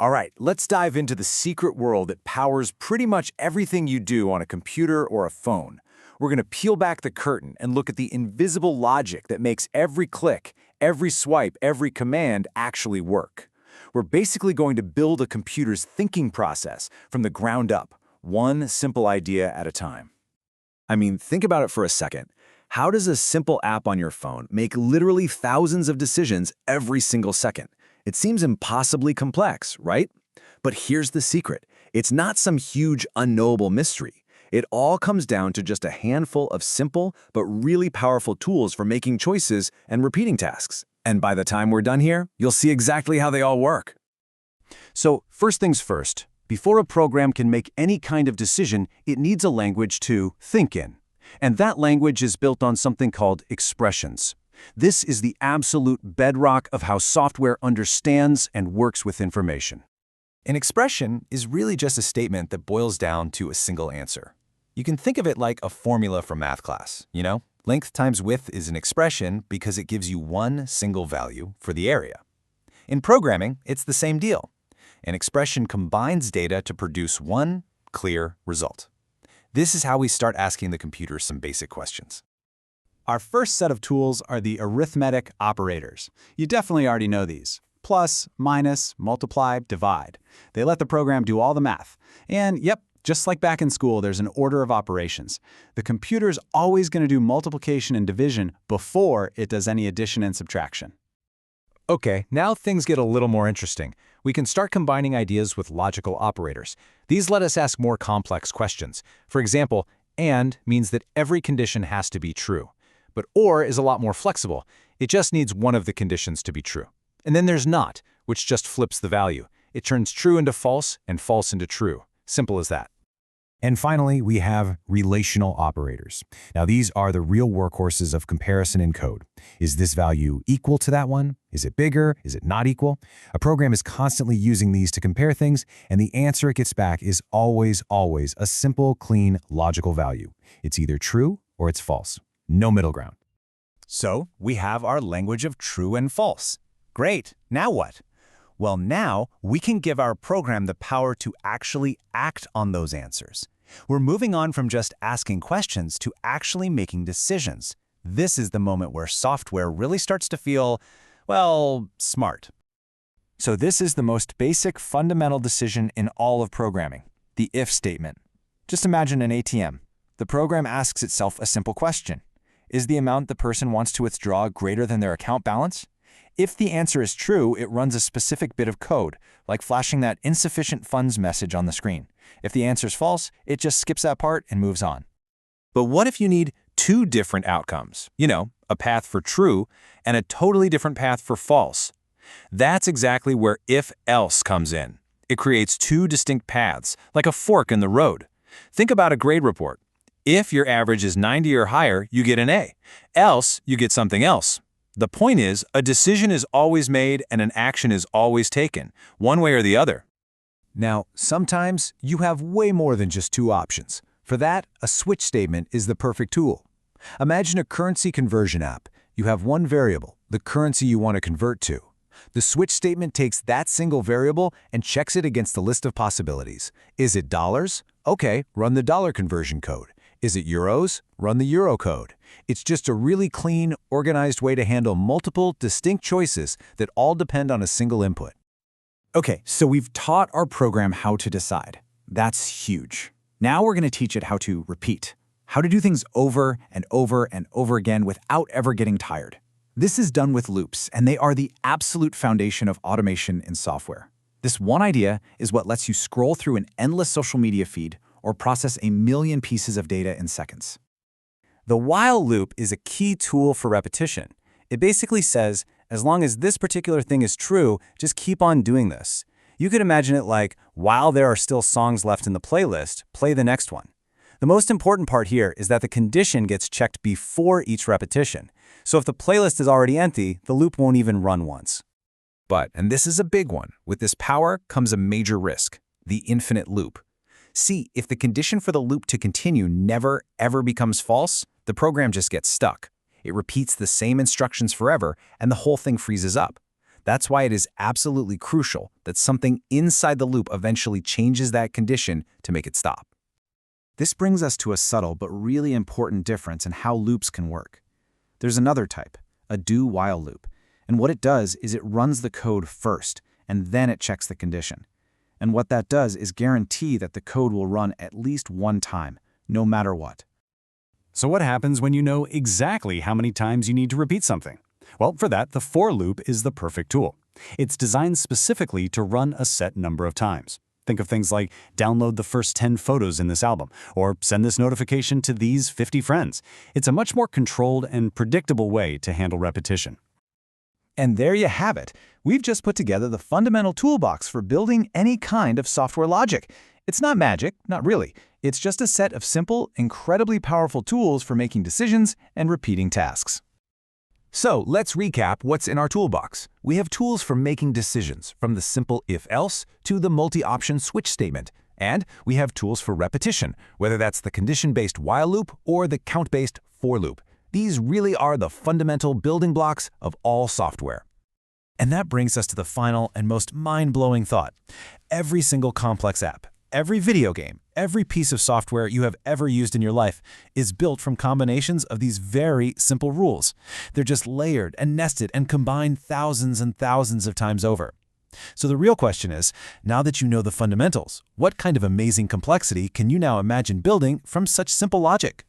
All right, let's dive into the secret world that powers pretty much everything you do on a computer or a phone. We're going to peel back the curtain and look at the invisible logic that makes every click, every swipe, every command actually work. We're basically going to build a computer's thinking process from the ground up, one simple idea at a time. I mean, think about it for a second. How does a simple app on your phone make literally thousands of decisions every single second? It seems impossibly complex, right? But here's the secret. It's not some huge unknowable mystery. It all comes down to just a handful of simple but really powerful tools for making choices and repeating tasks. And by the time we're done here, you'll see exactly how they all work. So, first things first, before a program can make any kind of decision, it needs a language to think in. And that language is built on something called expressions. This is the absolute bedrock of how software understands and works with information. An expression is really just a statement that boils down to a single answer. You can think of it like a formula from math class, you know? Length times width is an expression because it gives you one single value for the area. In programming, it's the same deal. An expression combines data to produce one clear result. This is how we start asking the computer some basic questions. Our first set of tools are the arithmetic operators. You definitely already know these. Plus, minus, multiply, divide. They let the program do all the math. And yep, just like back in school, there's an order of operations. The computer's always going to do multiplication and division before it does any addition and subtraction. Okay, now things get a little more interesting. We can start combining ideas with logical operators. These let us ask more complex questions. For example, AND means that every condition has to be true. But OR is a lot more flexible. It just needs one of the conditions to be true. And then there's NOT, which just flips the value. It turns true into false and false into true. Simple as that. And finally, we have relational operators. Now, these are the real workhorses of comparison in code. Is this value equal to that one? Is it bigger? Is it not equal? A program is constantly using these to compare things, and the answer it gets back is always a simple, clean, logical value. It's either true or it's false. No middle ground. So we have our language of true and false. Great, now what? Well, now we can give our program the power to actually act on those answers. We're moving on from just asking questions to actually making decisions. This is the moment where software really starts to feel, well, smart. So this is the most basic fundamental decision in all of programming, the if statement. Just imagine an ATM. The program asks itself a simple question. Is the amount the person wants to withdraw greater than their account balance? If the answer is true, it runs a specific bit of code, like flashing that insufficient funds message on the screen. If the answer is false, it just skips that part and moves on. But what if you need two different outcomes? You know, a path for true and a totally different path for false. That's exactly where if-else comes in. It creates two distinct paths, like a fork in the road. Think about a grade report. If your average is 90 or higher, you get an A. Else, you get something else. The point is, a decision is always made and an action is always taken, one way or the other. Now, sometimes you have way more than just two options. For that, a switch statement is the perfect tool. Imagine a currency conversion app. You have one variable, the currency you want to convert to. The switch statement takes that single variable and checks it against the list of possibilities. Is it dollars? Okay, run the dollar conversion code. Is it euros? Run the euro code. It's just a really clean, organized way to handle multiple, distinct choices that all depend on a single input. Okay, so we've taught our program how to decide. That's huge. Now we're going to teach it how to repeat, how to do things over and over and over again without ever getting tired. This is done with loops, and they are the absolute foundation of automation in software. This one idea is what lets you scroll through an endless social media feed or process a million pieces of data in seconds. The while loop is a key tool for repetition. It basically says, as long as this particular thing is true, just keep on doing this. You could imagine it like, while there are still songs left in the playlist, play the next one. The most important part here is that the condition gets checked before each repetition. So if the playlist is already empty, the loop won't even run once. But, and this is a big one, with this power comes a major risk, the infinite loop. See, if the condition for the loop to continue never, ever becomes false, the program just gets stuck. It repeats the same instructions forever, and the whole thing freezes up. That's why it is absolutely crucial that something inside the loop eventually changes that condition to make it stop. This brings us to a subtle but really important difference in how loops can work. There's another type, a do-while loop, and what it does is it runs the code first, and then it checks the condition. And what that does is guarantee that the code will run at least one time, no matter what. So what happens when you know exactly how many times you need to repeat something? Well, for that, the for loop is the perfect tool. It's designed specifically to run a set number of times. Think of things like download the first 10 photos in this album, or send this notification to these 50 friends. It's a much more controlled and predictable way to handle repetition. And there you have it. We've just put together the fundamental toolbox for building any kind of software logic. It's not magic, not really. It's just a set of simple, incredibly powerful tools for making decisions and repeating tasks. So let's recap what's in our toolbox. We have tools for making decisions, from the simple if-else to the multi-option switch statement. And we have tools for repetition, whether that's the condition-based while loop or the count-based for loop. These really are the fundamental building blocks of all software. And that brings us to the final and most mind-blowing thought. Every single complex app, every video game, every piece of software you have ever used in your life is built from combinations of these very simple rules. They're just layered and nested and combined thousands and thousands of times over. So the real question is, now that you know the fundamentals, what kind of amazing complexity can you now imagine building from such simple logic?